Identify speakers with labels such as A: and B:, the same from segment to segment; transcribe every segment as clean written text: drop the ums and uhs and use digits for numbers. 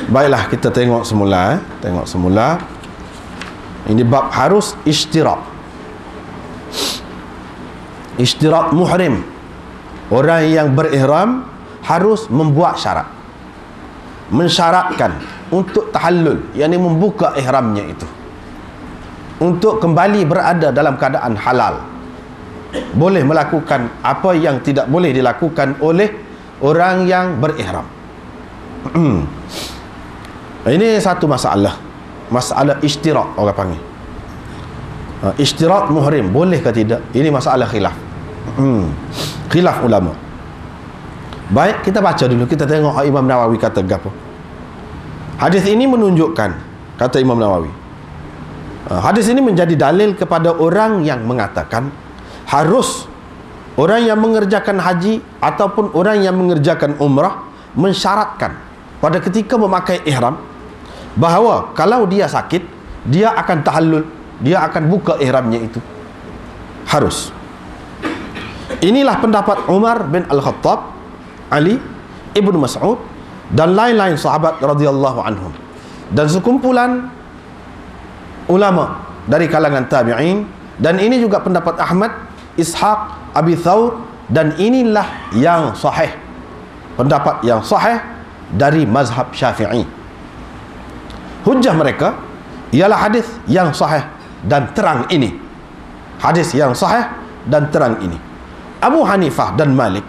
A: Baiklah, kita tengok semula. Tengok semula. Ini bab harus ishtirak. Ishtirak muhrim. Orang yang berihram harus membuat syarat, mensyaratkan untuk tahallul, yakni membuka ihramnya itu, untuk kembali berada dalam keadaan halal. Boleh melakukan apa yang tidak boleh dilakukan oleh orang yang berihram. Ini satu masalah. Masalah ishtirak orang panggil. Ishtirak muhrim boleh ke tidak? Ini masalah khilaf. Khilaf ulama. Baik, kita baca dulu. Kita tengok Imam Nawawi kata apa. Hadis ini menunjukkan, kata Imam Nawawi, hadis ini menjadi dalil kepada orang yang mengatakan harus orang yang mengerjakan haji ataupun orang yang mengerjakan umrah mensyaratkan pada ketika memakai ihram bahawa kalau dia sakit, dia akan tahallul, dia akan buka ihramnya itu. Harus. Inilah pendapat Umar bin Al-Khattab, Ali, Ibnu Mas'ud dan lain-lain sahabat radhiyallahu anhum, dan sekumpulan ulama dari kalangan tabi'in, dan ini juga pendapat Ahmad, Ishaq, Abi Thawr, dan inilah yang sahih, pendapat yang sahih dari mazhab Syafi'i. Hujjah mereka ialah hadis yang sahih dan terang ini. Hadis yang sahih dan terang ini. Abu Hanifah dan Malik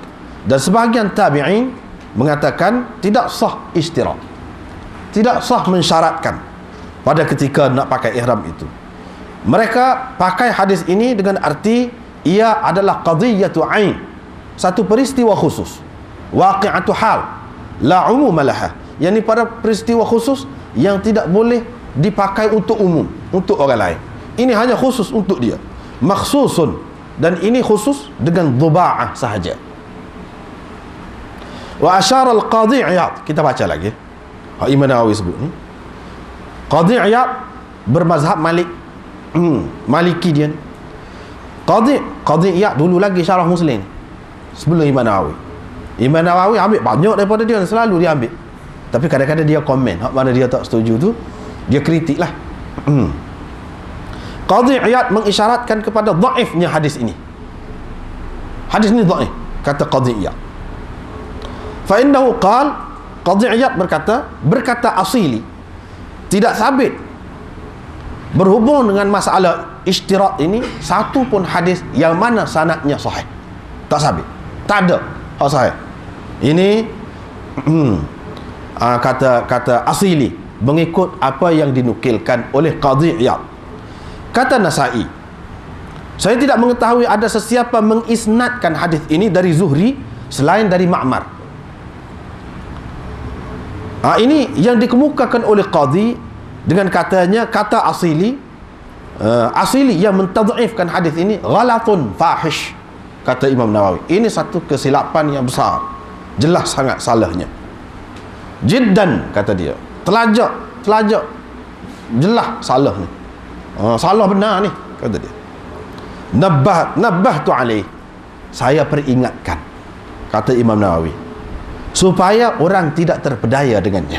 A: dan sebahagian tabi'in mengatakan tidak sah ishtirak, tidak sah mensyaratkan pada ketika nak pakai ihram itu. Mereka pakai hadis ini dengan arti ia adalah qadhiyatu ain, satu peristiwa khusus, waqi'atu hal, la umuma laha, yakni pada peristiwa khusus yang tidak boleh dipakai untuk umum, untuk orang lain. Ini hanya khusus untuk dia, makhsusun, dan ini khusus dengan dhuba'ah sahaja. Wa asyara al-Qadhi Iyad, kita baca lagi Imam Nawawi sebut ni, Qadhi Iyad bermazhab Malik, Maliki dia. Qadhi Iyad dulu lagi syarah Muslim sebelum Imam Nawawi. Imam Nawawi ambil banyak daripada dia, selalu dia ambil, tapi kadang-kadang dia komen hak mana dia tak setuju tu dia kritik lah. Qadhi Iyad mengisyaratkan kepada dhaifnya hadis ini. Hadis ini dhaif, kata Qadhi Iyad. Fa innahu qal, Qadhi Iyad berkata asili, tidak sabit berhubung dengan masalah ishtirak ini satu pun hadis yang mana sanadnya sahih. Tak sabit, tak ada hak sahih. Ini kata asili mengikut apa yang dinukilkan oleh Qadhi Iyad. Kata Nasai, saya tidak mengetahui ada sesiapa mengisnadkan hadis ini dari Zuhri selain dari Ma'mar. Ini yang dikemukakan oleh Qadhi dengan katanya, kata asili, asili yang mentadhifkan hadis ini ghalatun fahish, kata Imam Nawawi. Ini satu kesilapan yang besar, jelas sangat salahnya. Jiddan, kata dia, telajak, jelas salah ni. Salah benar ni, kata dia. Nabbahtu alaih, saya peringatkan, kata Imam Nawawi, supaya orang tidak terpedaya dengannya.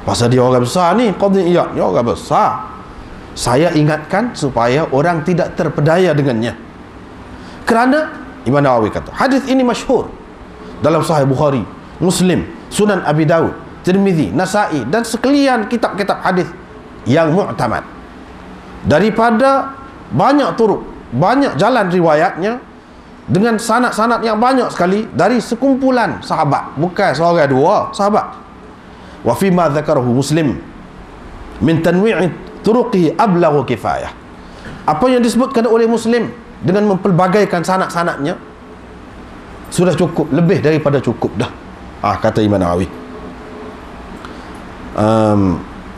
A: Pasal dia orang besar ni, Qadhi Iyad, dia orang besar. Saya ingatkan supaya orang tidak terpedaya dengannya. Kerana Imam Nawawi kata hadis ini masyhur dalam Sahih Bukhari, Muslim, Sunan Abi Dawud, Tirmizi, Nasai, dan sekalian kitab-kitab hadis yang mu'tamad. Daripada banyak turuk, banyak jalan riwayatnya dengan sanad-sanad yang banyak sekali dari sekumpulan sahabat, bukan seorang dua sahabat. Wa fi ma dzakarahu Muslim min tanwi'i turuqihi ablaghu kifayah. Apa yang disebutkan oleh Muslim dengan mempelbagaikan sanad-sanadnya sudah cukup, lebih daripada cukup dah, kata Imam Nawawi.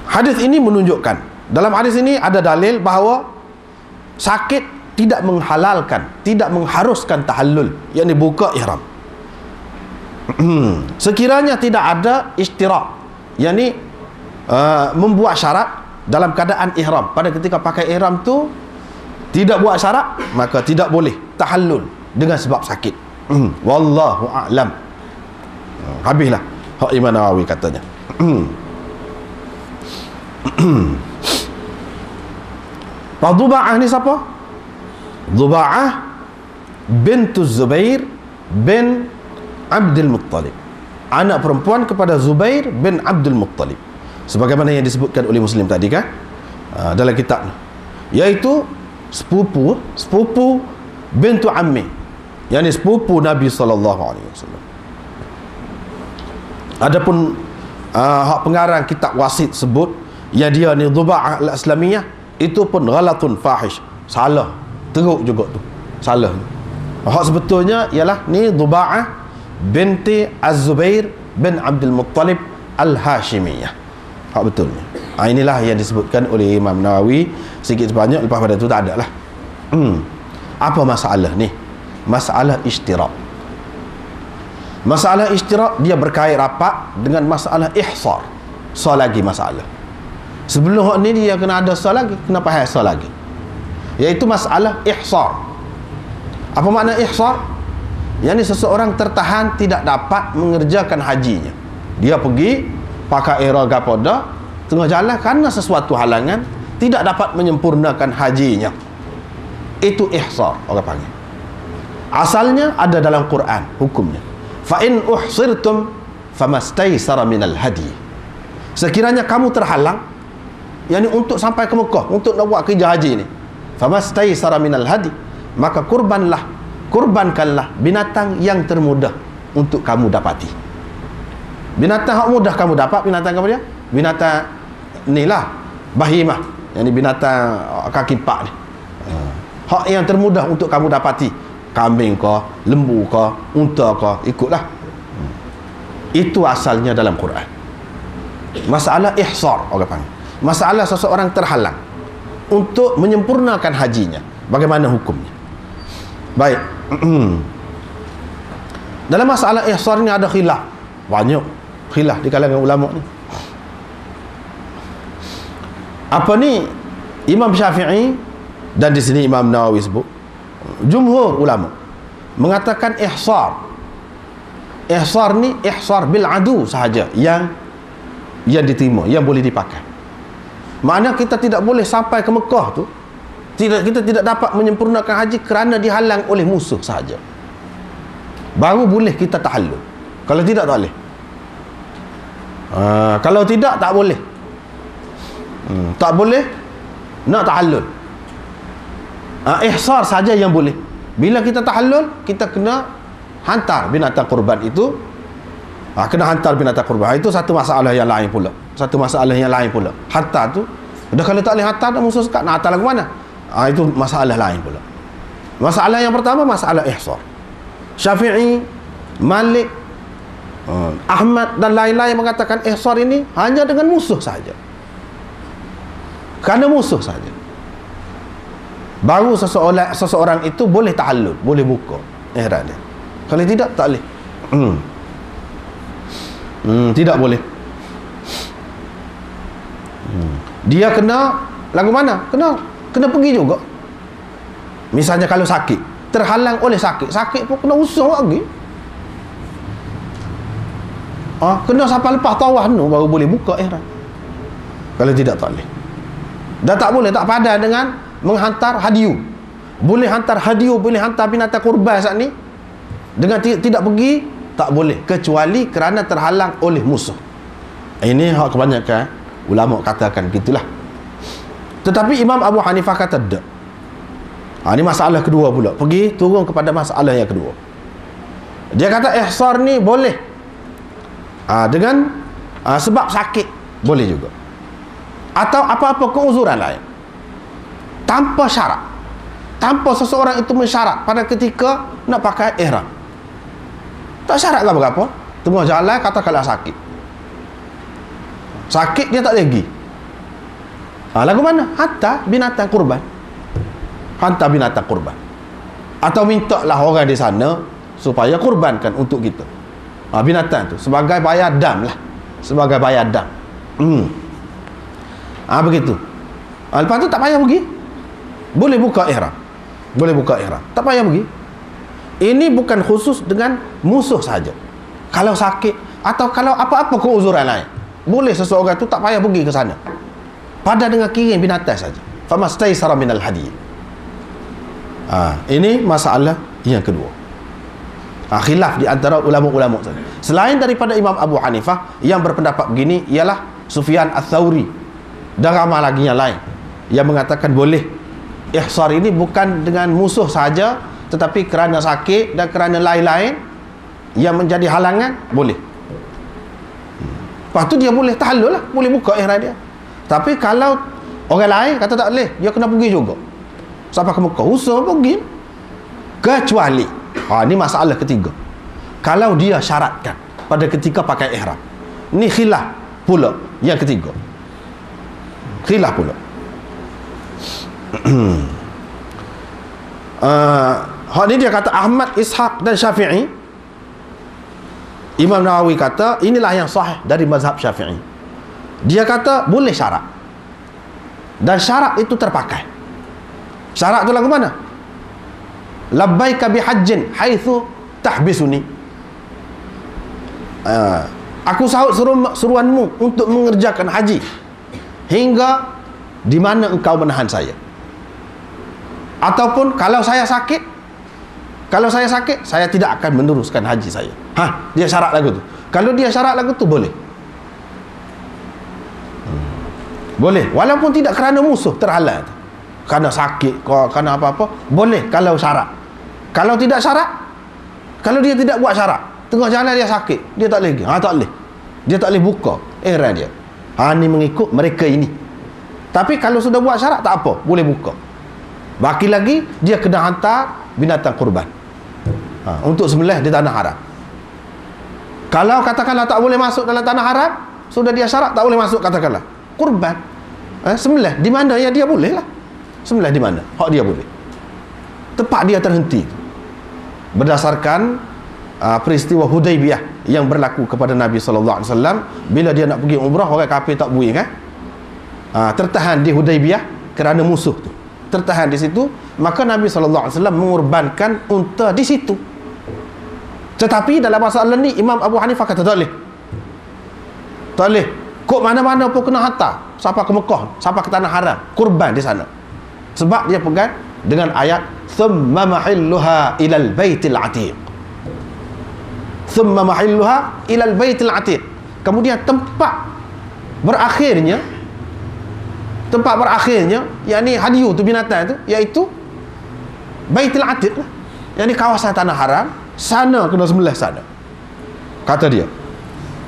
A: Hadis ini menunjukkan, dalam hadis ini ada dalil bahawa sakit tidak menghalalkan, tidak mengharuskan tahallul, yakni buka ihram. Sekiranya tidak ada ishtirak, yakni membuat syarat dalam keadaan ihram, pada ketika pakai ihram tu tidak buat syarat, maka tidak boleh tahallul dengan sebab sakit. Wallahu a'lam. Habislah hak Imam Nawawi katanya. Pak Dhuba'ah ni siapa? Dhuba'ah bintu Zubair bin Abdul Muttalib, anak perempuan kepada Zubair bin Abdul Muttalib, sebagaimana yang disebutkan oleh Muslim tadi kan, dalam kitab, iaitu sepupu bintu ammi, yakni sepupu Nabi SAW. Adapun hak pengarang kitab wasit sebut yang dia ni Dhuba'ah al-Islamiyah, itu pun ghalatun fahish, salah teruk juga tu, salah. Hak sebetulnya ialah ni Dhuba'ah binti Az-Zubair bin Abdul Muttalib Al-Hashimiyah, hak betulnya. Inilah yang disebutkan oleh Imam Nawawi sikit sebanyak, lepas pada tu tak ada lah. Apa masalah ni? Masalah ishtirak. Masalah ishtirak dia berkait rapat dengan masalah ihsar. Soal lagi masalah. Sebelum hak ni dia kena ada soal lagi, kena faham soal lagi, iaitu masalah ihsar. Apa makna ihsar? Yang seseorang tertahan tidak dapat mengerjakan hajinya. Dia pergi pakai ihram gapoda, tengah jalan kerana sesuatu halangan tidak dapat menyempurnakan hajinya. Itu ihsar orang panggil. Asalnya ada dalam Quran hukumnya. Fa in uhsirtum famastaysara minal hadi. Sekiranya kamu terhalang, yakni untuk sampai ke Mekah, untuk nak buat kerja haji ni, famastaysara minal hadi, maka kurbankanlah binatang yang termudah untuk kamu dapati. Binatang yang mudah kamu dapat, binatang apa dia? Binatang ni lah, bahimah, yakni binatang kaki empat ni. Hak yang termudah untuk kamu dapati, kambing ke, lembu ke, unta ke, ikutlah. Itu asalnya dalam Quran. Masalah ihsar orang panggil. Masalah seseorang terhalang untuk menyempurnakan hajinya, bagaimana hukumnya? Baik. Dalam masalah ihsar ni ada khilaf, banyak khilaf di kalangan ulama ni. Apa ni? Imam Syafi'i dan di sini Imam Nawawi sebut, jumhur ulama mengatakan ihsar ni ihsar bil adu sahaja yang diterima, yang boleh dipakai. Makna kita tidak boleh sampai ke Mekah tu, kita tidak dapat menyempurnakan haji kerana dihalang oleh musuh sahaja. Baru boleh kita tahallul. Kalau tidak, tak boleh. Kalau tidak, tak boleh. Tak boleh nak tahallul. Ihsar saja yang boleh. Bila kita tahallul, kita kena hantar binatang kurban itu. Kena hantar binatang kurban. Itu satu masalah yang lain pula. Hantar tu, dah kalau tak boleh hantar, dah musuh sekat, nak hantar lagu mana? Itu masalah lain pula. Masalah yang pertama, masalah ihsar. Syafi'i, Malik, Ahmad dan lain-lain mengatakan ihsar ini hanya dengan musuh saja. Kerana musuh saja baru seseorang itu boleh tahallul, boleh buka ihram dia. Kalau tidak, tak boleh. Tidak boleh. Dia kena lagu mana? Kena pergi juga. Misalnya kalau sakit, terhalang oleh sakit pun kena usah lagi. Kena sampai lepas tawaf tu baru boleh buka ihram. Kalau tidak, tak boleh. Dah tak boleh, tak padan dengan menghantar hadiu. Boleh hantar hadiu, boleh hantar binatang kurban saat ni. Dengan tidak pergi, tak boleh, kecuali kerana terhalang oleh musuh. Ini hak kebanyakan ulama katakan gitulah. Tetapi Imam Abu Hanifah kata tak. Ini masalah kedua pula. Pergi turun kepada masalah yang kedua. Dia kata ihsar ni boleh dengan sebab sakit, boleh juga, atau apa-apa keuzuran lain, tanpa syarat, tanpa seseorang itu mensyarat pada ketika nak pakai ihram. Tak syarat ke berapa, tengah jalan katakanlah sakit dia tak lagi, lagu mana? Hantar binatang kurban, atau mintalah orang di sana supaya kurbankan untuk kita binatang tu sebagai bayar dam lah, sebagai bayar dam. Begitu. Lepas tu tak payah pergi, boleh buka ihram, tak payah pergi. Ini bukan khusus dengan musuh saja. Kalau sakit atau kalau apa-apa keuzuran lain, boleh seseorang tu tak payah pergi ke sana, pada dengan kirim binatang saja. Famastaysara minal hadi. Ini masalah yang kedua. Khilaf di antara ulama-ulama saja. Selain daripada Imam Abu Hanifah yang berpendapat begini ialah Sufyan Ats-Tsauri dan ramai lagi yang lain yang mengatakan boleh. Ihsar ini bukan dengan musuh saja, tetapi kerana sakit dan kerana lain-lain yang menjadi halangan, boleh. Lepas tu dia boleh tahallul lah, boleh buka ihram dia. Tapi kalau orang lain kata tak boleh, dia kena pergi juga sampai ke Mekah, usaha pergi. Kecuali ini masalah ketiga, kalau dia syaratkan pada ketika pakai ihram. Ni khilaf pula yang ketiga. Khilaf pula. Hak ni dia kata Ahmad, Ishaq dan Syafi'i. Imam Nawawi kata inilah yang sahih dari mazhab Syafi'i. Dia kata boleh syarat, dan syarat itu terpakai. Syarat tu lagu mana? Labbaika bihajjin haitsu tahbisuni. Aku sahut seruanmu untuk mengerjakan haji hingga di mana engkau menahan saya. Ataupun kalau saya sakit, saya tidak akan meneruskan haji saya. Dia syarat lagu tu. Kalau dia syarat lagu tu boleh. Boleh, walaupun tidak kerana musuh terhalang, kerana sakit, kerana apa-apa, boleh kalau syarat. Kalau tidak syarat, kalau dia tidak buat syarat, tengah jalan dia sakit, dia tak boleh. Tak boleh. Dia tak boleh buka ihram dia. Ni mengikut mereka ini. Tapi kalau sudah buat syarat, tak apa, boleh buka. Baki lagi, dia kena hantar binatang kurban untuk sembelih di tanah haram. Kalau katakanlah tak boleh masuk dalam tanah haram, sudah dia syarat tak boleh masuk, katakanlah kurban, sembelih di mana ya dia boleh lah. Sembelih di mana hak dia boleh, tempat dia terhenti berdasarkan peristiwa Hudaybiyah yang berlaku kepada Nabi SAW bila dia nak pergi umrah. Orang kafir tak bui kan, tertahan di Hudaybiyah kerana musuh tu, tertahan di situ. Maka Nabi SAW mengorbankan unta di situ. Tetapi dalam masalah ni Imam Abu Hanifah kata tak boleh, tak boleh. Kok mana-mana pun kena hantar sampai ke Mekah, sampai ke tanah haram, kurban di sana. Sebab dia pegang dengan ayat thumma mahilluha ilal baitil atiq. Thumma mahilluha ilal baitil atiq. Kemudian tempat berakhirnya, yakni hadiyu tu, binatang tu, iaitu Baitul Atiq lah, yakni kawasan tanah haram, sana kena sembelih sana, kata dia.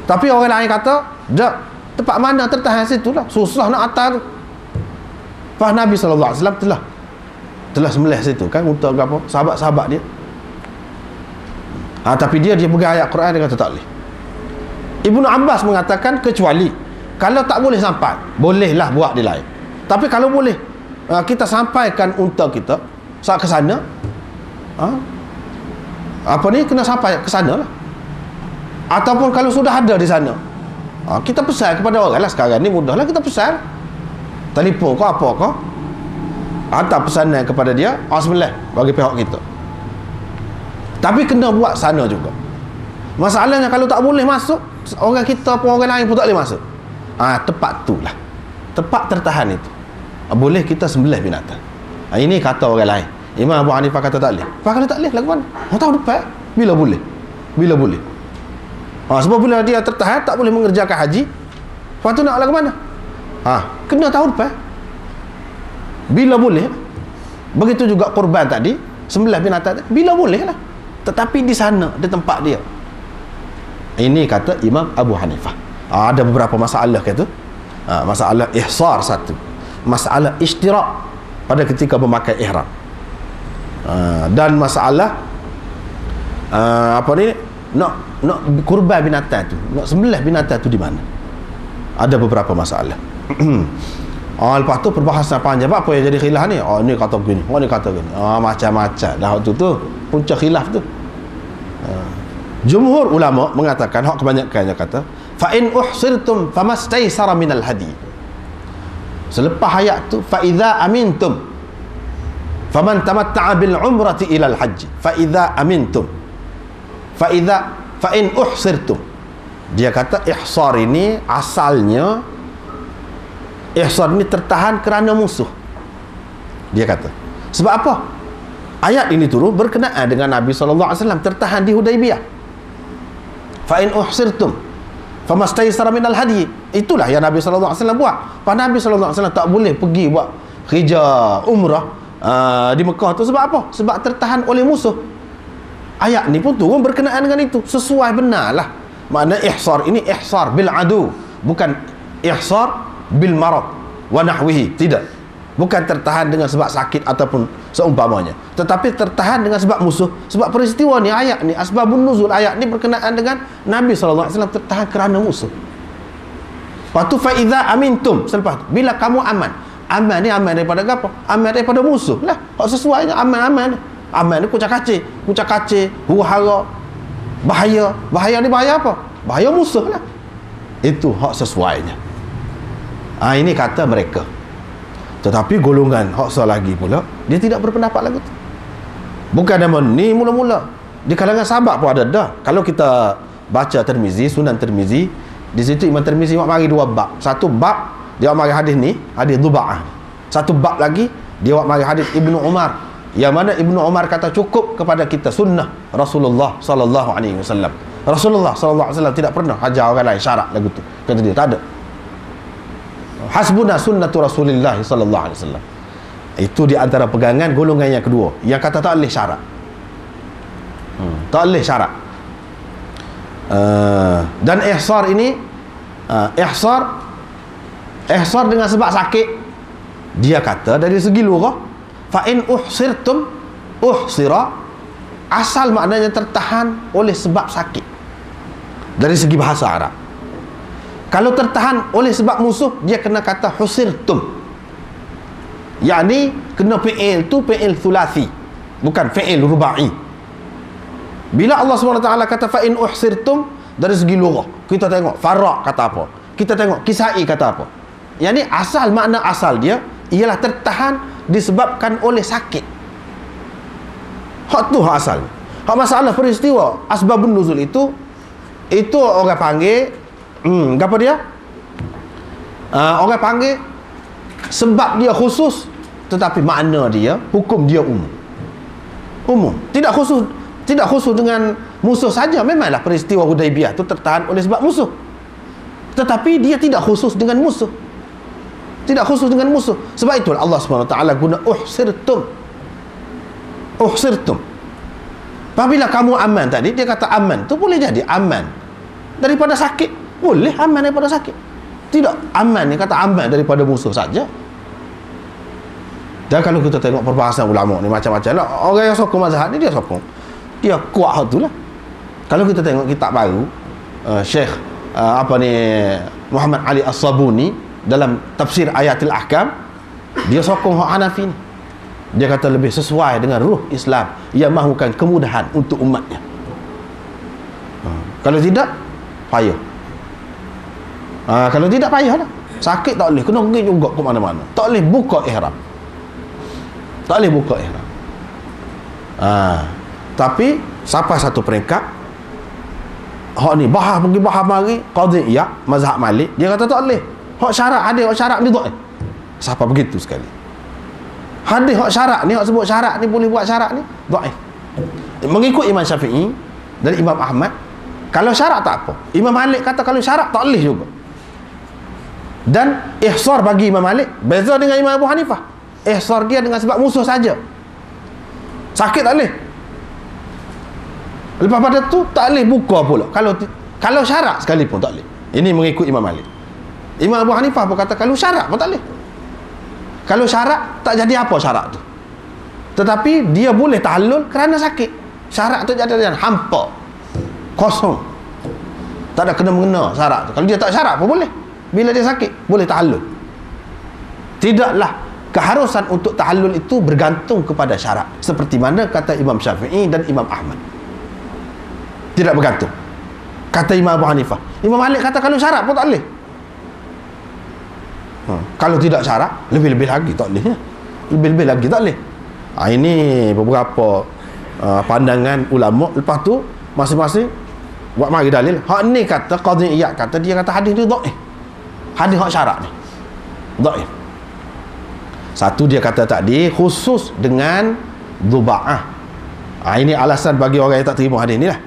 A: Tapi orang lain kata tak, tempat mana tertahan situ lah, susah nak atas tu. Pas Nabi SAW telah sembelih situ kan untuk apa, sahabat-sahabat dia. Tapi dia pegang ayat Quran, dia kata tak boleh. Ibnu Abbas mengatakan kecuali kalau tak boleh sampai, bolehlah buat di lain. Tapi kalau boleh kita sampaikan unta kita saat ke sana, kena sampai ke sana lah. Ataupun kalau sudah ada di sana, kita pesan kepada orang lah. Sekarang ni mudah lah, kita pesan, telefon kau apa kau, hantar pesanan kepada dia, sembelih bagi pihak kita. Tapi kena buat sana juga. Masalahnya kalau tak boleh masuk, orang kita pun orang lain pun tak boleh masuk. Tempat tu lah, tempat tertahan itu, boleh kita sembelih binatang. Ini kata orang lain. Imam Abu Hanifah kata tak boleh. Kalau tak boleh lagu mana? Tahu depan bila boleh, bila boleh. Sebab bila dia tertahan tak boleh mengerjakan haji, lepas tu nak lagu mana? Kena tahu depan bila boleh. Begitu juga kurban tadi, sembelih binatang tadi, bila boleh lah, tetapi di sana, di tempat dia. Ini kata Imam Abu Hanifah. Ada beberapa masalah kata, masalah ihsar satu, masalah ishtirak pada ketika memakai ihram, dan masalah nak kurban binatang tu, nak sembelih binatang tu di mana. Ada beberapa masalah. Lepas tu perbahasan panjang. Apa yang jadi khilaf ni? Ni kata begini, ni kata begini, macam-macam dah tu punca khilaf tu. Jumhur ulama mengatakan, hak kebanyakannya kata fa in uhsirtum famastaysara minal hadi. Selepas ayat tu, fa idza amintum faman tamatta'a bil umrati ilal haji, fa idza amintum, fa in uhsirtum. Dia kata ihsar ini asalnya, ihsar ini tertahan kerana musuh. Dia kata. Sebab apa? Ayat ini turun berkenaan dengan Nabi SAW tertahan di Hudaibiyah. Fa in uhsirtum famastaysara minal hadi. Itulah yang Nabi SAW buat. Pak Nabi SAW tak boleh pergi buat kerja umrah di Mekah tu sebab apa? Sebab tertahan oleh musuh. Ayat ni pun turun berkenaan dengan itu. Sesuai benarlah. Makna ihsar ini ihsar bil adu, bukan ihsar bil marad wa nahwihi. Tidak. Bukan tertahan dengan sebab sakit ataupun seumpamanya, tetapi tertahan dengan sebab musuh. Sebab peristiwa ni, ayat ni, asbabun nuzul ayat ni berkenaan dengan Nabi SAW tertahan kerana musuh. Lepas tu fa idza amintum, selepas tu, bila kamu aman. Aman ni aman daripada apa? Aman daripada musuh lah. Hak sesuainya aman-aman ni. Aman ni kucak-kacir, huru-hara, bahaya. Bahaya ni bahaya apa? Bahaya musuh lah. Itu hak sesuainya. Ini kata mereka. Tetapi golongan hak lagi pula, dia tidak berpendapat lagu tu. Bukan nama ni mula-mula. Di kalangan sahabat pun ada dah. Kalau kita baca Tirmizi, Sunan Tirmizi, di situ Imam Tirmizi mari dua bab. Satu bab dia mari hadis ni, hadis Dhuba'ah. Satu bab lagi dia mari hadis Ibnu Umar. Yang mana Ibnu Umar kata cukup kepada kita sunnah Rasulullah sallallahu alaihi wasallam. Rasulullah sallallahu alaihi wasallam tidak pernah ajar orang lain syarat lagu tu. Kata dia tak ada. Hasbuna sunnatu Rasulillah sallallahu alaihi wasallam. Itu di antara pegangan golongan yang kedua yang kata tak boleh syarat. Tak boleh syarat. Dan ihsar ini ihsar dengan sebab sakit. Dia kata dari segi lughah, fa in uhsirtum, uhsira asal maknanya tertahan oleh sebab sakit. Dari segi bahasa Arab. Kalau tertahan oleh sebab musuh, dia kena kata husirtum. Yani kena fi'il tu fi'il thulathi, bukan fi'il rubai. Bila Allah SWT kata fa in uhsirtum, dari segi lughah kita tengok Faraq kata apa, kita tengok Kisai kata apa. Yani asal makna asal dia ialah tertahan disebabkan oleh sakit. Hak tu hak asal. Hak masalah peristiwa asbabun nuzul itu orang panggil apa dia? Orang panggil sebab dia khusus, tetapi makna dia, hukum dia umum. Tidak khusus dengan musuh saja. Memanglah peristiwa Hudaibiyah itu tertahan oleh sebab musuh, tetapi dia tidak khusus dengan musuh. Tidak khusus dengan musuh. Sebab itulah Allah SWT guna uhsirtum. Apabila kamu aman tadi, dia kata aman tu boleh jadi aman daripada sakit. Boleh aman daripada sakit. Tidak aman, ni kata aman daripada musuh saja. Dan kalau kita tengok perbahasan ulama ni macam-macam lah. Orang yang sokong mazhab ni, dia sokong, dia kuat hal tu lah. Kalau kita tengok kitab baru Syekh Muhammad Ali As-Sabuni dalam tafsir Ayatul Ahkam, dia sokong hak Hanafi ni. Dia kata lebih sesuai dengan ruh Islam yang mahukan kemudahan untuk umatnya. Kalau tidak, payah. Kalau tidak, payahlah. Sakit tak boleh, kena pergi juga ke mana-mana. Tak boleh buka ihram. Tapi sampai satu peringkat, hak ni bahas mari qadhiyah mazhab Malik, dia kata tak boleh. Hak syarat ada, hak syarat ni tak. Siapa begitu sekali? Hadis hak syarat ni, hak sebut syarat ni boleh buat syarat ni, dhaif. Mengikut Imam Syafi'i dan Imam Ahmad, kalau syarat tak apa. Imam Malik kata kalau syarat tak boleh juga. Dan ihsar bagi Imam Malik beza dengan Imam Abu Hanifah. Ihsar dia dengan sebab musuh saja. Sakit tak boleh. Lepas pada tu tak boleh buka pula. Kalau syarat sekalipun tak boleh. Ini mengikut Imam Malik. Imam Abu Hanifah pun kata kalau syarat pun tak boleh. Kalau syarat tak jadi apa syarat tu. Tetapi dia boleh tahallul kerana sakit. Syarat tu jadi hampa, kosong, tak ada kena-mengena syarat tu. Kalau dia tak syarat pun boleh. Bila dia sakit boleh tahallul. Tidaklah keharusan untuk tahallul itu bergantung kepada syarat, seperti mana kata Imam Syafi'i dan Imam Ahmad. Tidak bergantung. Kata Imam Abu Hanifah. Imam Malik kata kalau syarat pun tak boleh. Kalau tidak syarat, lebih-lebih lagi tak boleh. Lebih-lebih lagi tak boleh. Ini beberapa pandangan ulama. Lepas tu masing-masing buat mari dalil. Hak ni kata Qadhi Iyad kata, dia kata hadis ni dhaif. Hadis hak syarak ni dhaif. Satu dia kata tadi khusus dengan dhuba'ah. Ini alasan bagi orang yang tak terima hadis ni lah.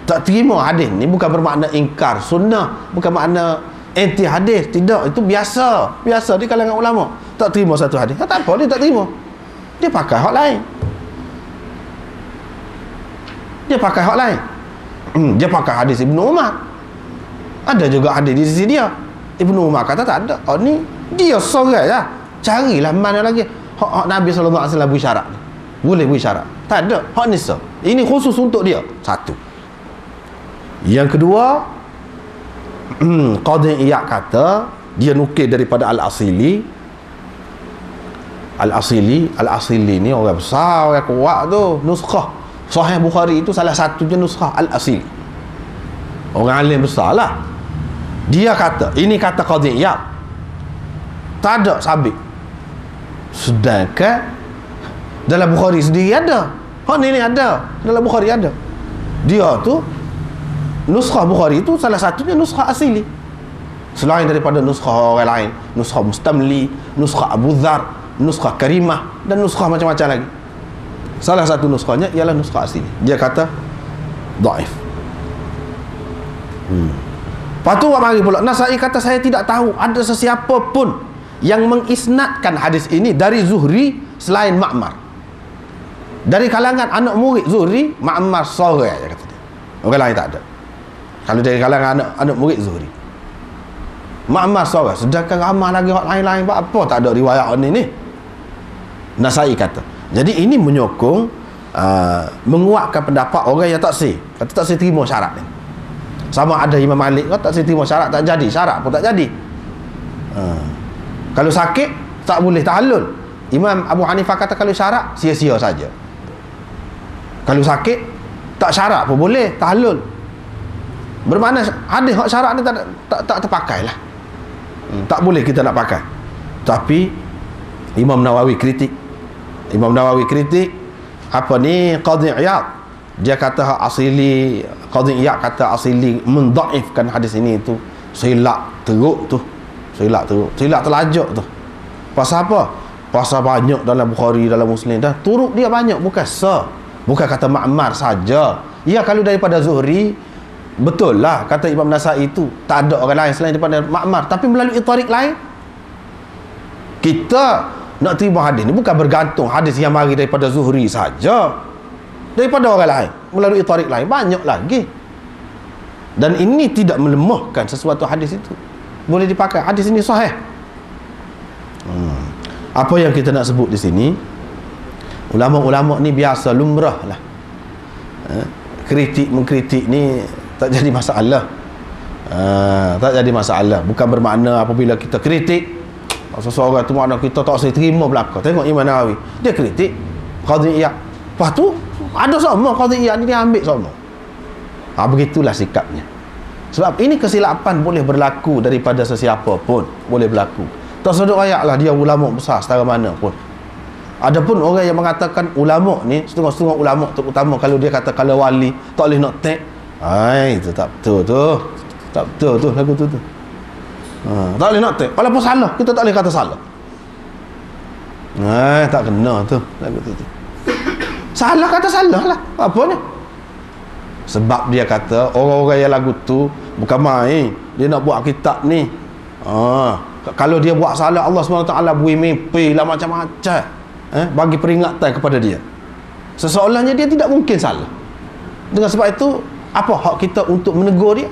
A: Tak terima hadis ni bukan bermakna ingkar sunnah, bukan makna anti hadis, tidak. Itu biasa di kalangan ulama. Tak terima satu hadis, tak apa, dia tak terima, dia pakai hak lain. Dia pakai hak lain. Dia pakai hadis Ibnu Umar. Ada juga hadis di sisi dia. Ibnu Umar kata tak ada. Oh ni dia sorang lah. Carilah mana lagi hak Nabi SAW bersyarat. Boleh bersyarat. Tak ada. Hak ni sah. Ini khusus untuk dia. Satu. Yang kedua, Qadhi Iyad kata, dia nukil daripada Al-Asili. Al-Asili ni orang besar, orang kuat tu. Nuskhah Sahih Bukhari itu salah satunya nuskhah Al-Asili. Orang alim besar lah. Dia kata, ini kata Qadhi Iyad, tak ada sabit. Sedangkan dalam Bukhari sendiri ada. Hak ni ada. Dalam Bukhari ada. Dia tu nuskhah Bukhari itu salah satunya nuskhah asili. Selain daripada nuskhah orang lain, nuskhah Mustamli, nuskhah Abu Dhar, nuskhah Karimah dan nuskhah macam-macam lagi. Salah satu nuskhahnya ialah nuskhah asli. Dia kata dhaif. Lepas tu mari pula Nasai kata, saya tidak tahu ada sesiapa pun yang mengisnadkan hadis ini dari Zuhri selain Ma'mar. Dari kalangan anak murid Zuhri, Ma'mar sorang, dia kata dia. Orang lain tak ada. Kalau dari kalangan anak murid Zuhri, Ma'mar sorang. Sedangkan ramai lagi orang lain-lain, apa tak ada riwayat ni. Nasai kata. Jadi ini menyokong menguatkan pendapat orang yang tak sah. Kata tak sah terima syarat ni. Sama ada Imam Malik kata tak sah terima syarat, tak jadi. Syarat pun tak jadi. Kalau sakit tak boleh tahallul. Imam Abu Hanifah kata kalau syarat sia-sia saja. Kalau sakit tak syarat pun boleh tahallul. Bermakna hadis hak syarat ni tak terpakai lah. Tak boleh kita nak pakai. Tapi Imam Nawawi kritik apa ni Qadhi Iyad. Dia kata hak asili, Qadhi Iyad kata asili mendhaifkan hadis ini itu silap teruk tu. Silap terlajak tu. Pasal apa? Pasal banyak dalam Bukhari, dalam Muslim dah turuk dia banyak, bukan kata Ma'mar saja. Ya, kalau daripada Zuhri betul lah kata Imam Nasai itu tak ada orang lain selain daripada Ma'mar, tapi melalui tarik lain. Kita nak terima hadis ni bukan bergantung hadis yang mari daripada Zuhri saja, daripada orang lain melalui tarik lain banyak lagi. Dan ini tidak melemahkan sesuatu hadis itu, boleh dipakai. Hadis ini sahih. Apa yang kita nak sebut di sini, ulama-ulama ni biasa lumrah lah. Kritik mengkritik ni tak jadi masalah. Tak jadi masalah. Bukan bermakna apabila kita kritik seseorang tu makna kita tak usah terima belaka. Tengok Imam Nawawi, dia kritik Qadhi Iyad, lepas tu ada sama Qadhi Iyad ni dia ambil sama. Begitulah sikapnya. Sebab ini kesilapan boleh berlaku daripada sesiapa pun, boleh berlaku. Tak sedut ayat lah dia ulama besar setara mana pun. Adapun orang yang mengatakan ulama ni, setengah-setengah ulama terutama kalau dia kata kalau wali tak boleh nak tag, itu tak betul tu. Tak betul tu lagu tu. Tak boleh nak take. Walaupun salah, kita tak boleh kata salah. Tak kena tu lagu tu. Salah kata salah lah. Apa ni? Sebab dia kata orang-orang yang lagu tu bukan main. Dia nak buat kitab ni. Kalau dia buat salah, Allah SWT beri mimpi lah macam-macam. Bagi peringatan kepada dia. Seseolahnya dia tidak mungkin salah. Dengan sebab itu, apa hak kita untuk menegur dia?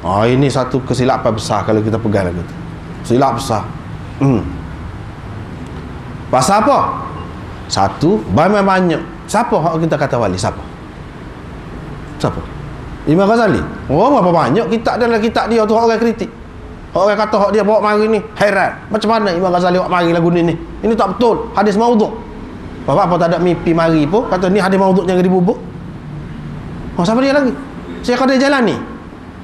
A: Ini satu kesilapan besar kalau kita pegang lagu tu. Silap besar. Pasal apa? Satu, banyak. Siapa hak kita kata wali? Siapa? Imam Ghazali. Berapa banyak kitab dalam kitab dia tu orang kritik. Orang kata hak dia bawa mari ni heran. Macam mana Imam Ghazali bawa mari lagu ni? Ini tak betul. Hadis maudhu'. Apa tak ada mimpi mari pun kata ni hadis maudhu' jangan dibubuk. Siapa dia lagi? Syekh Qadir Jalani.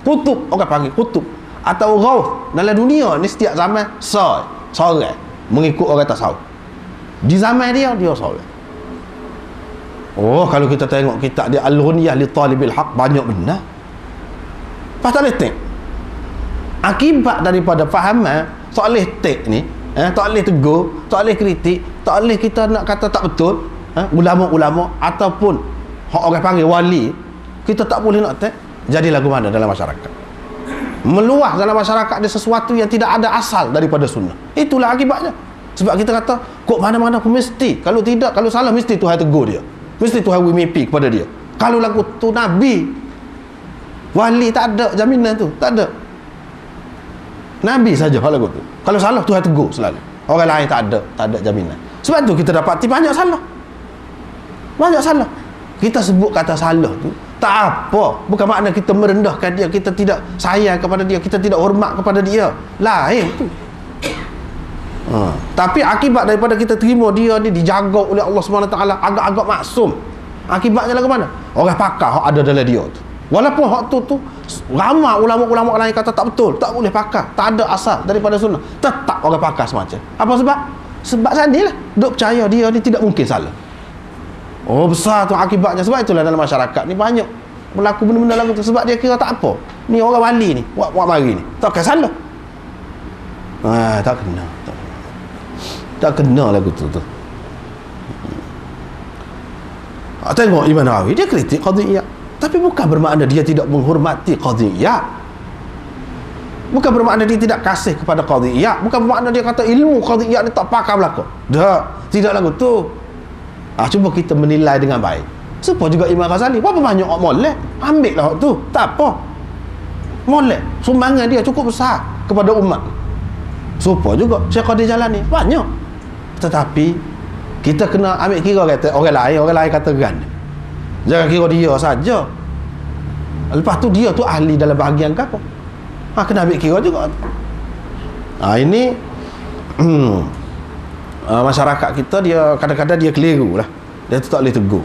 A: Kutub, orang panggil kutub atau Ghaus dalam dunia ni setiap zaman seorang mengikut orang tasawuf. Di zaman dia seorang. Oh, kalau kita tengok kitab dia Al-Ghunyah li Talibil Haq, banyak benar. Pas tak boleh tek. Akibat daripada fahaman tak boleh tek ni, tak boleh tegur, tak boleh kritik, tak boleh kita nak kata tak betul, ulama-ulama ataupun hak orang panggil wali, kita tak boleh nak tek. Jadi lagu mana dalam masyarakat? Meluah dalam masyarakat ada sesuatu yang tidak ada asal daripada sunnah. Itulah akibatnya. Sebab kita kata kok mana-mana pun mesti, kalau tidak, kalau salah mesti Tuhan tegur dia, mesti Tuhan mimpi kepada dia. Kalau lagu tu Nabi, wali tak ada jaminan tu, tak ada. Nabi saja lagu tu, kalau salah Tuhan tegur selalu. Orang lain tak ada jaminan. Sebab tu kita dapati banyak salah, banyak salah. Kita sebut kata salah tu tak apa, bukan makna kita merendahkan dia, kita tidak sayang kepada dia, kita tidak hormat kepada dia, lain tu. Tapi akibat daripada kita terima dia ni dijaga oleh Allah SWT, agak-agak maksum, akibatnya lagu mana? Orang pakar hak ada dalam dia tu, walaupun hak tu ramai ulama-ulama lain kata tak betul, tak boleh pakar, tak ada asal daripada sunnah, tetap orang pakar semacam. Apa sebab? Sebab sanilah duk percaya dia ni tidak mungkin salah. Oh, besar tu akibatnya. Sebab itulah dalam masyarakat ni banyak berlaku benda-benda lagu tu, sebab dia kira tak apa, ni orang wali ni buat mari ni takkan salah. Tak kena lagu tu. Tengok Imam Nawawi, dia kritik qadhiyah, tapi bukan bermakna dia tidak menghormati qadhiyah, bukan bermakna dia tidak kasih kepada qadhiyah, bukan bermakna dia kata ilmu qadhiyah ni tak pakar belaka. Tidak lagu tu. Cuba kita menilai dengan baik. Supaya juga Imam Ghazali, berapa banyak orang molek, ambil lah tu, tak apa, molek, sumbangan dia cukup besar kepada umat. Supaya juga Syekh Qadir Jalani banyak. Tetapi kita kena ambil kira kata orang lain kata kan, jangan kira dia saja. Lepas tu dia tu ahli dalam bahagian ke apa, kena ambil kira juga. Ini masyarakat kita dia kadang-kadang dia keliru lah, dia tu tak boleh tegur.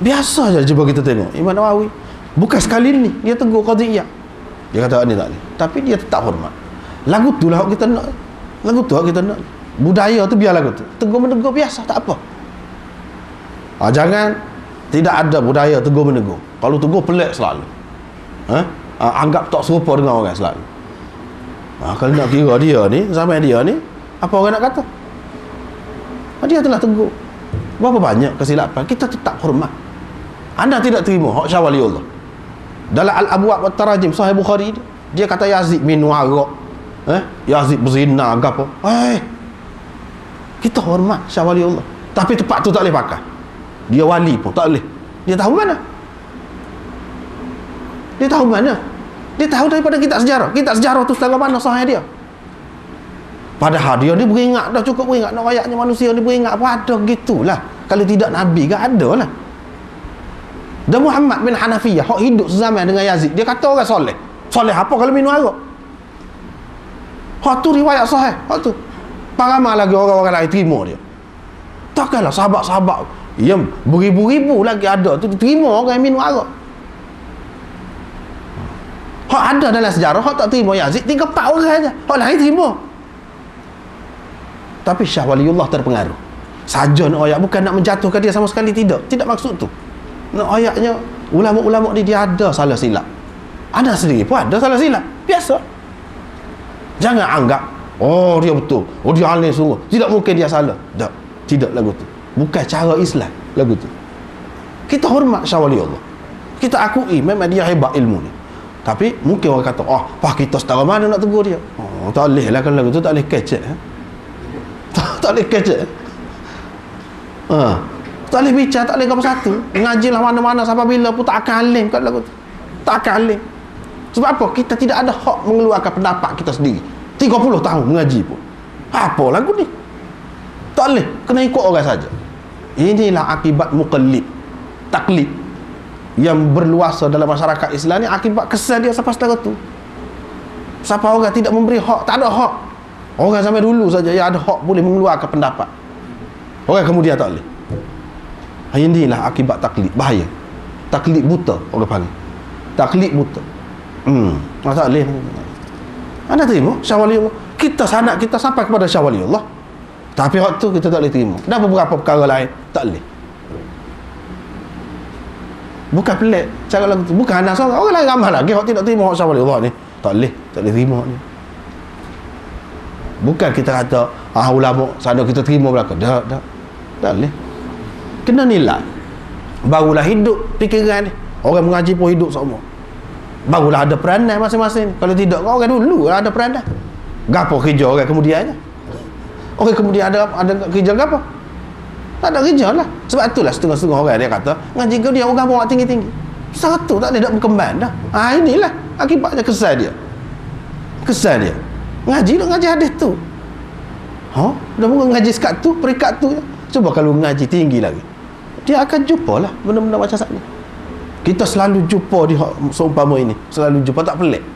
A: Biasa je cuba kita tengok Imam Nawawi, bukan sekali ni dia tegur qadhiyah, dia kata ni tak boleh, tapi dia tetap hormat. Lagu tu lah kita nak, lagu tu kita nak, budaya tu biar lagu tu, tegur-menegur biasa, tak apa. Jangan tidak ada budaya tegur-menegur. Kalau tegur pelik selalu, anggap tak serupa dengan orang selalu. Kalau nak kira dia ni, zaman dia ni, apa orang nak kata? Dia telah tegur, berapa banyak kesilapan, kita tetap hormat. Anda tidak terima hak Syah Waliullah dalam Al-Abwab wa Tarajim Sahih Bukhari, dia kata Yazid minum arak, Yazid berzina ke apa, kita hormat Syah Waliullah, tapi tempat tu tak boleh pakai. Dia wali pun tak boleh. Dia tahu mana? Dia tahu mana? Dia tahu daripada kitab sejarah. Kitab sejarah tu setengah mana sahih dia. Padahal dia ni beringat dah, cukup beringat nak ayatnya manusia ni beringat apa ada gitulah. Kalau tidak Nabi ke ada lah. Dan Muhammad bin Hanafiyah hak hidup sezaman dengan Yazid, dia kata orang soleh. Soleh apa kalau minum arak? Hak tu riwayat sahih, hak tu. Paramah lagi orang-orang lain terima dia. Takkanlah sahabat-sahabat yang beribu-ribu lagi ada tu terima orang yang minum arak. Hak ada dalam sejarah hak tak terima Yazid 3-4 orang saja, hak lain terima. Tapi Syah Waliullah terpengaruh saja nak ayat, bukan nak menjatuhkan dia sama sekali, tidak maksud tu. Nak ayatnya ulama-ulama ni dia ada salah silap, anda sendiri pun ada salah silap, biasa. Jangan anggap dia betul, dia alim sungguh, tidak mungkin dia salah. Tidak lagu tu, bukan cara Islam lagu tu. Kita hormat Syah Waliullah, kita akui memang dia hebat ilmu ni, tapi mungkin orang kata kita setara mana nak tegur dia. Tak boleh lah kalau lagu tu tak boleh kecek, tak boleh kecek, tak boleh bicara, tak boleh apa satu, ngajilah mana-mana sampai bila pun tak akan alim kat lagu tu, tak akan alim. Sebab apa? Kita tidak ada hak mengeluarkan pendapat kita sendiri. 30 tahun mengaji pun apa lagu ni, tak boleh, kena ikut orang saja. Inilah akibat muqallid, taklid yang berluasa dalam masyarakat Islam ni. Akibat kesan dia sampai lagu tu. Siapa orang tidak memberi hak, tak ada hak. Orang sampai dulu saja yang ada hak boleh mengeluarkan pendapat, orang kemudian tak boleh. Inilah akibat taklid, bahaya. Taklid buta orang panggil, taklid buta. Tak boleh. Anda terima Syah Waliullah, kita sanad kita sampai kepada Syah Waliullah, tapi waktu kita tak boleh terima. Dan beberapa perkara lain tak boleh. Bukan pelik cara lagu tu. Bukan anak seorang. Orang lain ramai lagi hak tidak terima hak syawal Allah ni. Tak boleh terima ni. Bukan kita kata ulama sana kita terima belaka. Tak boleh. Kena nilai. Barulah hidup fikiran ni. Orang mengaji pun hidup semua. Barulah ada peranan masing-masing. Kalau tidak, orang dulu lah ada peranan. Gapo kerja orang kemudiannya? Orang kemudian ada kerja gapo? Tak ada kerja lah. Sebab itulah setengah-setengah orang dia kata ngaji kau dia orang bawa tinggi-tinggi. Satu tak ada berkembang dah. Inilah akibatnya kesal dia. Ngaji hadis tu. Dah bukan ngaji sekat tu, perikat tu. Cuba kalau ngaji tinggi lagi, dia akan jumpa lah benda-benda macam ni. Kita selalu jumpa di seumpama ini, selalu jumpa, tak pelik.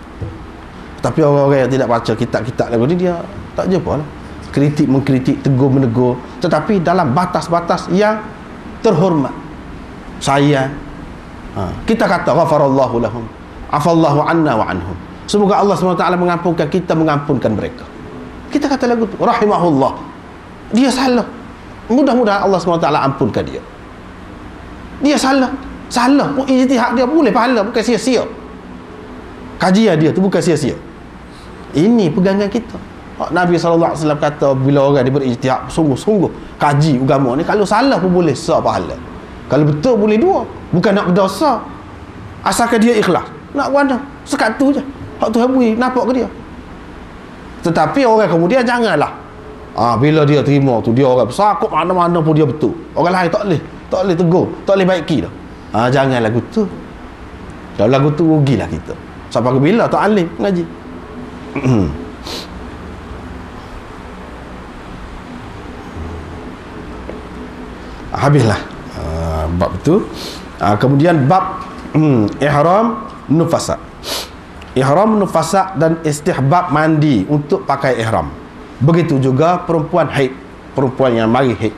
A: Tapi orang-orang yang tidak baca kitab-kitab lagu ni, dia tak jumpa lah. Kritik mengkritik, tegur menegur, tetapi dalam batas-batas yang terhormat. Sayang. Kita kata ghafarallahu lahum, afallahu anna wa anhum. Semoga Allah SWT mengampunkan kita, mengampunkan mereka. Kita kata lagu tu, rahimahullah. Dia salah. Mudah-mudahan Allah SWT ampunkan dia. Dia salah pun ijtihad dia boleh pahala, bukan sia-sia. Kajian dia tu bukan sia-sia. Ini pegangan kita. Nabi SAW kata bila orang dia berijtihad sungguh-sungguh kaji agama ni, kalau salah pun boleh sah pahala, kalau betul boleh dua. Bukan nak berdosa, asalkan dia ikhlas nak buat sekat tu je, hak tu habui nampak ke dia. Tetapi orang kemudian janganlah bila dia terima tu dia orang besar, kok mana-mana pun dia betul, orang lain tak boleh tegur, tak boleh baiki dah. Jangan lagu tu. Kalau lagu tu rugilah kita. Sampai bila tak alim ngaji. Habislah bab tu. Kemudian bab ihram nufasa. Ihram nufasa dan istihbab mandi untuk pakai ihram. Begitu juga perempuan haid, perempuan yang mari haid.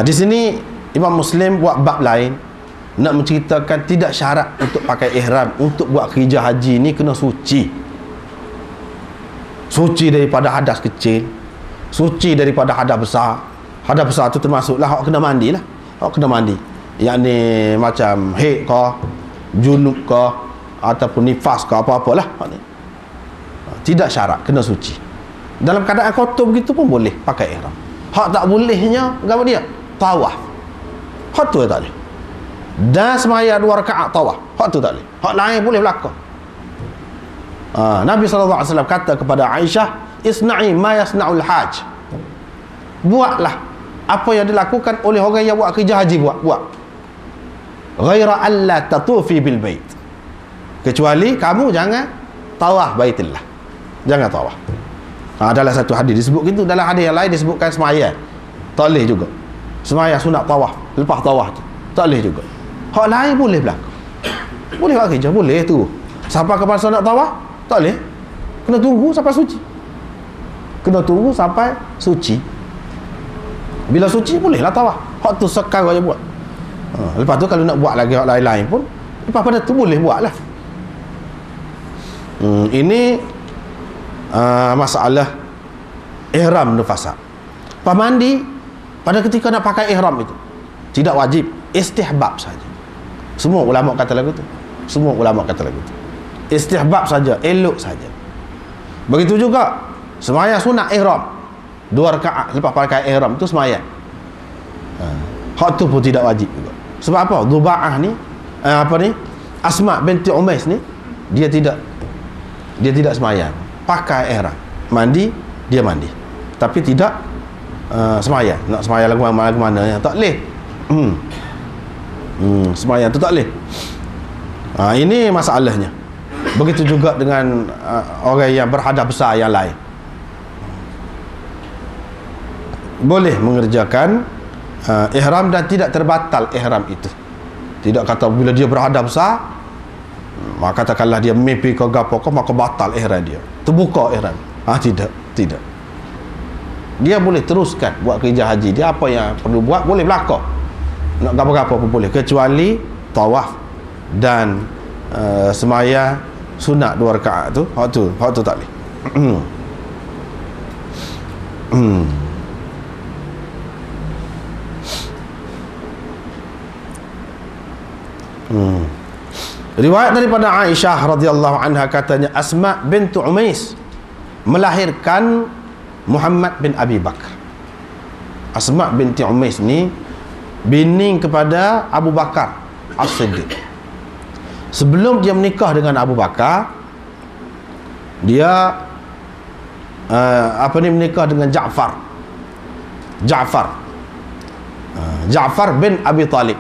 A: Di sini Imam Muslim buat bab lain, nak menceritakan tidak syarat untuk pakai ihram untuk buat kerja haji ni kena suci. Suci daripada hadas kecil, suci daripada hadas besar. Hadas besar tu termasuklah hak kena mandi lah. Hak kena mandi. Yakni macam haid ke, junub ke, ataupun nifas ke, apa-apalah hak ni. Tidak syarat, kena suci. Dalam keadaan kotor begitu pun boleh pakai ihram. Hak tak bolehnya apa dia? Tawaf. Hak tu tak boleh. Dan semaya 2 rakaat tawaf. Hak tu tak boleh. Hak lain boleh berlaku. Nabi SAW kata kepada Aisyah, isna'i ma yasna'ul haj. Buatlah apa yang dilakukan oleh orang yang buat kerja haji, buat. Ghaira alla tatufi bil bait. Kecuali kamu jangan tawaf Baitullah. Jangan tawaf. Dalam satu hadis disebut gitu, dalam hadis yang lain disebutkan semaya. Tak boleh juga. Semaya sunat tawaf, lepas tawaf tu tak boleh juga. Hak lain boleh berlaku. Boleh buat kerja, boleh tu. Sampai ke masa nak tawaf, tak boleh. Kena tunggu sampai suci. Bila suci bolehlah tawaf. Hak tu sekarang je buat. Lepas tu kalau nak buat lagi hak lain-lain pun, lepas pada tu boleh buatlah. Ini masalah ihram nufasa. Pemandi pada ketika nak pakai ihram itu tidak wajib, istihbab saja. Semua ulama kata lagu tu. Istihbab saja, elok saja. Begitu juga semaya sunat ihram 2 rakaat lepas pakai ihram tu semaya. Hak tu pun tidak wajib juga. Sebab apa? Dubaah ni Asma binti Umais ni dia tidak semaya. Pakai ihram, mandi, dia mandi. Tapi tidak semaya. Nak semaya lagu mana yang tak boleh. Semaya tu tak boleh. Ini masalahnya. Begitu juga dengan orang yang berhadas besar yang lain. Boleh mengerjakan ihram dan tidak terbatal ihram itu. Tidak kata bila dia berhadas besar, maka katakanlah dia mimpi ke gapo ke, maka batal ihram dia, terbuka ihram. Tidak. Dia boleh teruskan buat kerja haji dia, apa yang perlu buat boleh berlaku. Nak gapo-gapo pun boleh, kecuali tawaf dan semaya sunat 2 rakaat tu, hak tu tak boleh. Riwayat daripada Aisyah radhiyallahu anha katanya Asma bintu Umais melahirkan Muhammad bin Abi Bakar. Asma binti Umais ni bini kepada Abu Bakar As-Siddiq. Sebelum dia menikah dengan Abu Bakar, dia menikah dengan Ja'far bin Abi Talib,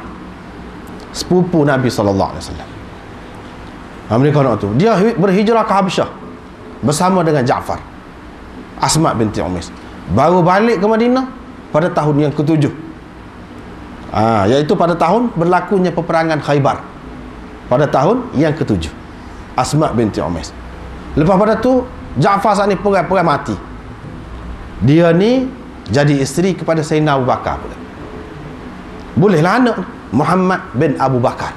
A: sepupu Nabi sallallahu alaihi wasallam. Menikah dengan tu. Dia berhijrah ke Habasyah bersama dengan Ja'far. Asma binti Umais baru balik ke Madinah pada tahun yang ke-7. Iaitu pada tahun berlakunya peperangan Khaybar. Pada tahun yang ke-7. Asma binti Umais. Lepas pada tu Ja'far saat ni perai mati. Dia ni jadi isteri kepada Sayyidina Abu Bakar pula. Bolehlah anak Muhammad bin Abu Bakar.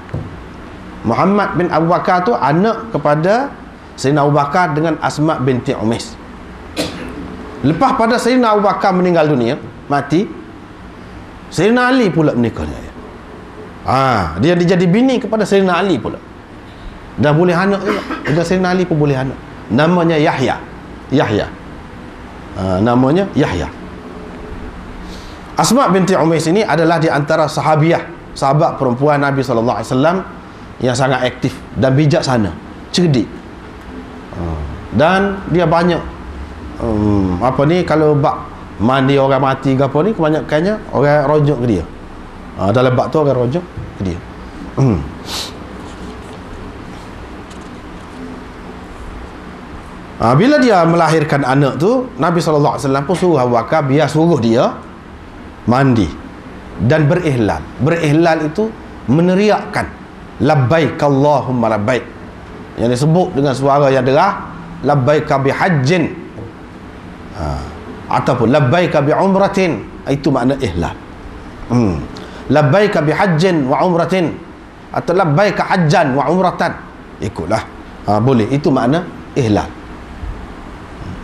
A: Muhammad bin Abu Bakar tu anak kepada Sayyidina Abu Bakar dengan Asma binti Umais. Lepas pada Sayyidina Abu Bakar meninggal dunia, mati, Sayyidina Ali pula menikah dengan dia. Dia jadi bini kepada Sayyidina Ali pula. Dan boleh anak juga. Dengan Sayyidina Ali pun boleh anak. Namanya Yahya. Namanya Yahya. Asma binti Umais ini adalah di antara sahabat perempuan Nabi sallallahu alaihi wasallam yang sangat aktif dan bijaksana, cerdik. Dan dia banyak kalau bab mandi orang mati ke apa ni, kebanyakannya orang rujuk ke dia. Dalam bab tu orang rujuk ke dia. Bila dia melahirkan anak tu, Nabi SAW pun suruh Abu Bakar biar suruh dia mandi dan berihlal. Berihlal itu meneriakkan labbaik Allahumma labbaik, yang disebut dengan suara yang derah, labbaik bihajjin ataupun labbaik bi umratin. Itu makna ihlal. Labbaik bihajjin wa umratin atau labbaik hajjan wa umratan, ikutlah. Boleh, itu makna ihlal.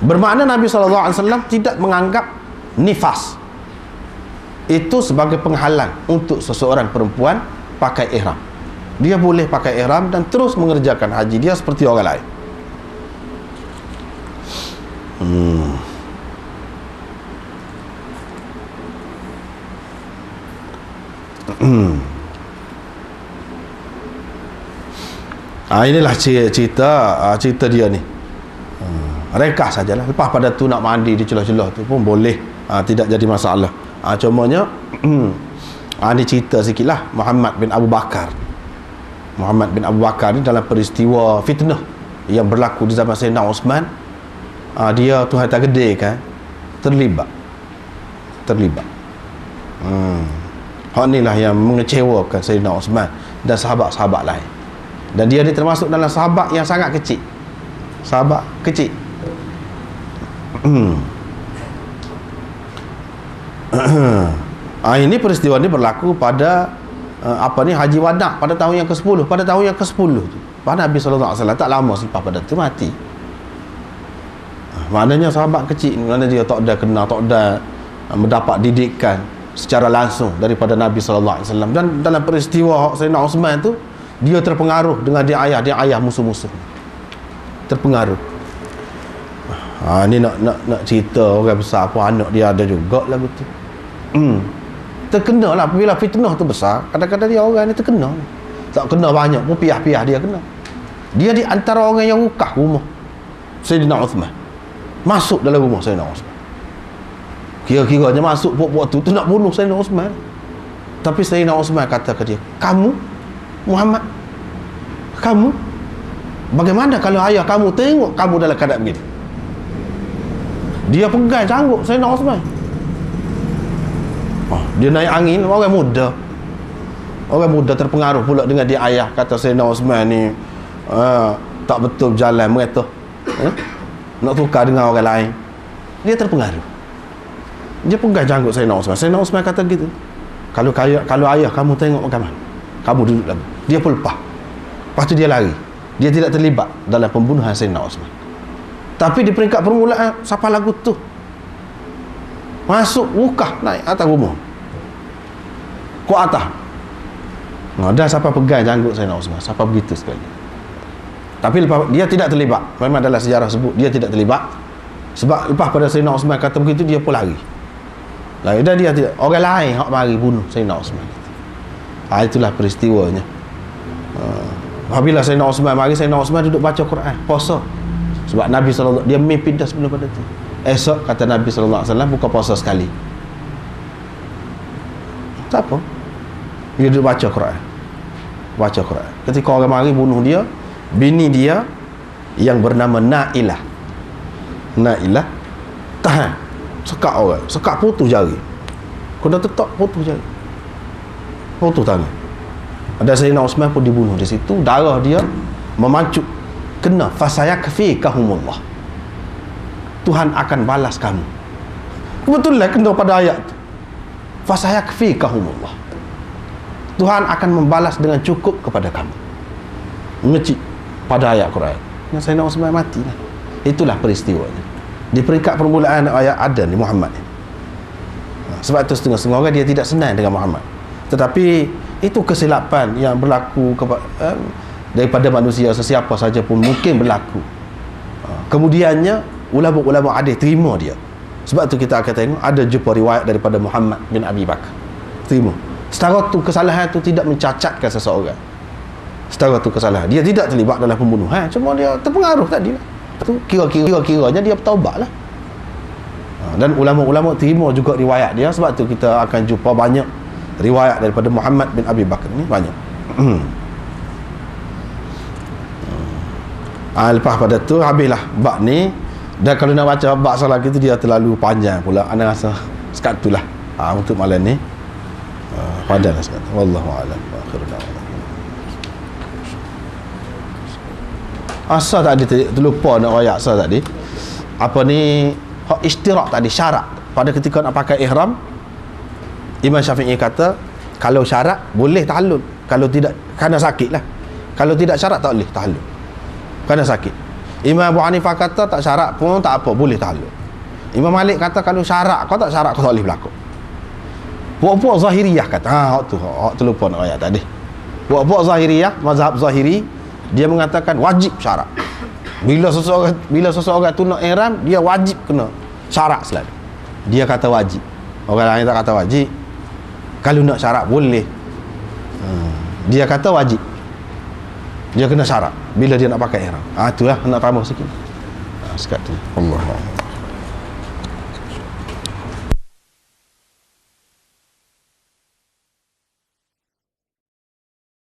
A: Bermakna Nabi SAW tidak menganggap nifas itu sebagai penghalang untuk seseorang perempuan pakai ihram. Dia boleh pakai ihram dan terus mengerjakan haji dia seperti orang lain. Inilah cerita dia ni. Rekah sajalah. Lepas pada tu nak mandi di celah-celah tu pun boleh, tidak jadi masalah. Cumanya ni cerita sikit lah. Muhammad bin Abu Bakar ni dalam peristiwa fitnah yang berlaku di zaman Sayyidina Osman, dia Tuhan tak gede kan, terlibat. Hak ni lah yang mengecewakan Sayyidina Osman dan sahabat-sahabat lain. Dan dia ni termasuk dalam sahabat yang sangat kecil. Ini peristiwa ni berlaku pada Haji Wada pada tahun yang ke-10. Pada tahun yang ke-10 tu, pada Nabi SAW tak lama selepas pada tu mati. Maknanya sahabat kecil, maknanya dia tak ada kenal, tak ada mendapat didikan secara langsung daripada Nabi SAW. Dan dalam peristiwa Sayyidina Osman tu, dia terpengaruh dengan dia ayah musuh-musuh. Terpengaruh. Ni nak cerita orang besar apa, anak dia ada juga lah betul. Terkena lah apabila fitnah tu besar. Kadang-kadang dia orang ni terkena. Tak kena banyak pun, piah-piah dia kena. Dia di antara orang yang rukah rumah Sayyidina Uthman. Masuk dalam rumah Sayyidina Uthman. Kira-kiranya masuk buat tu nak bunuh Sayyidina Uthman. Tapi Sayyidina Uthman kata ke dia, kamu Muhammad, kamu bagaimana kalau ayah kamu tengok kamu dalam keadaan begini? Dia pegang canggut Sayyidina Uthman. Dia naik angin. Orang muda terpengaruh pula dengan dia ayah. Kata Sayyidina Uthman ni tak betul berjalan mereka, nak tukar dengan orang lain. Dia terpengaruh. Dia pegang canggut Sayyidina Uthman. Sayyidina Uthman kata gitu, kalau ayah kamu tengok bagaimana, kamu duduk lagi. Dia pun lepas. Lepas tu dia lari. Dia tidak terlibat dalam pembunuhan Sayyidina Uthman. Tapi di peringkat permulaan, siapa lagu tu masuk rukah naik atas rumah, ke atas, Dah siapa pegang janggut Sayyidina Osman, siapa begitu sekali. Tapi lepas, dia tidak terlibat. Memang dalam sejarah sebut dia tidak terlibat. Sebab lepas pada Sayyidina Osman kata begitu, dia pun lari. Dan dia tidak, orang lain hak mari bunuh Sayyidina Osman. Itulah peristiwanya. Apabila Sayyidina Osman mari, Sayyidina Osman duduk baca Quran, puasa. Sebab Nabi SAW dia mimpi dah sebelum pada tu. Esok kata Nabi SAW buka puasa sekali. Tak apa, dia duduk baca Quran. Baca Quran. Ketika orang mari bunuh dia, bini dia yang bernama Nailah tahan, sekat orang, sekat putus jari. Kena tetap putus jari, putus tangan. Ada Sayyidina Osman pun dibunuh di situ. Darah dia memancuk, kena fasayakfikahumullah, Tuhan akan balas kamu. Kebetulan kena pada ayat tu, fasayakfikahumullah, Tuhan akan membalas dengan cukup kepada kamu. Mengecik pada ayat Quran. Yang Sayyidina Osman mati lah. Itulah peristiwanya. Di peringkat permulaan ayat ada ni Muhammad. Sebab tu setengah-setengah orang dia tidak senang dengan Muhammad. Tetapi itu kesilapan yang berlaku daripada manusia, sesiapa saja pun mungkin berlaku. Kemudiannya ulama-ulama hadis terima dia. Sebab tu kita akan tengok ada jumpa riwayat daripada Muhammad bin Abi Bakar. Terima. Setara tu kesalahan tu tidak mencacatkan seseorang. Setara tu kesalahan, dia tidak terlibat dalam pembunuhan, cuma dia terpengaruh tadi lah. Tu kira-kiranya dia bertaubat lah. Dan ulama-ulama terima juga riwayat dia. Sebab tu kita akan jumpa banyak riwayat daripada Muhammad bin Abi Bakar ni, banyak. Lepas pada tu habislah bab ni. Dan kalau nak baca bab salah gitu, dia terlalu panjang pula. Anda rasa sekat tu lah untuk malam ni. Padahlah sekat. Wallahu a'lam. Asal tadi terlupa nak wayak asal tadi. Apa ni, hak istirak tadi, syarat pada ketika nak pakai ihram. Imam Syafi'i kata kalau syarat boleh tahallul, kalau tidak kerana sakit lah. Kalau tidak syarat tak boleh tahallul kerana sakit. Imam Abu Hanifah kata tak syarat pun tak apa, boleh tahallul. Imam Malik kata kalau syarat kau tak syarat kau tak boleh berlaku. Puak-puak Zahiriyah kata, hak tu lupa nak ayat tadi. Puak-puak Zahiriyah, mazhab Zahiri, dia mengatakan wajib syarat. Bila seseorang tunuk ihram, dia wajib kena syarat selalu. Dia kata wajib. Orang lain tak kata wajib. Kalau nak syarat boleh. Dia kata wajib. Dia kena syarat bila dia nak pakai ihram. Itulah nak tambah sikit. Sekat tu. Allah.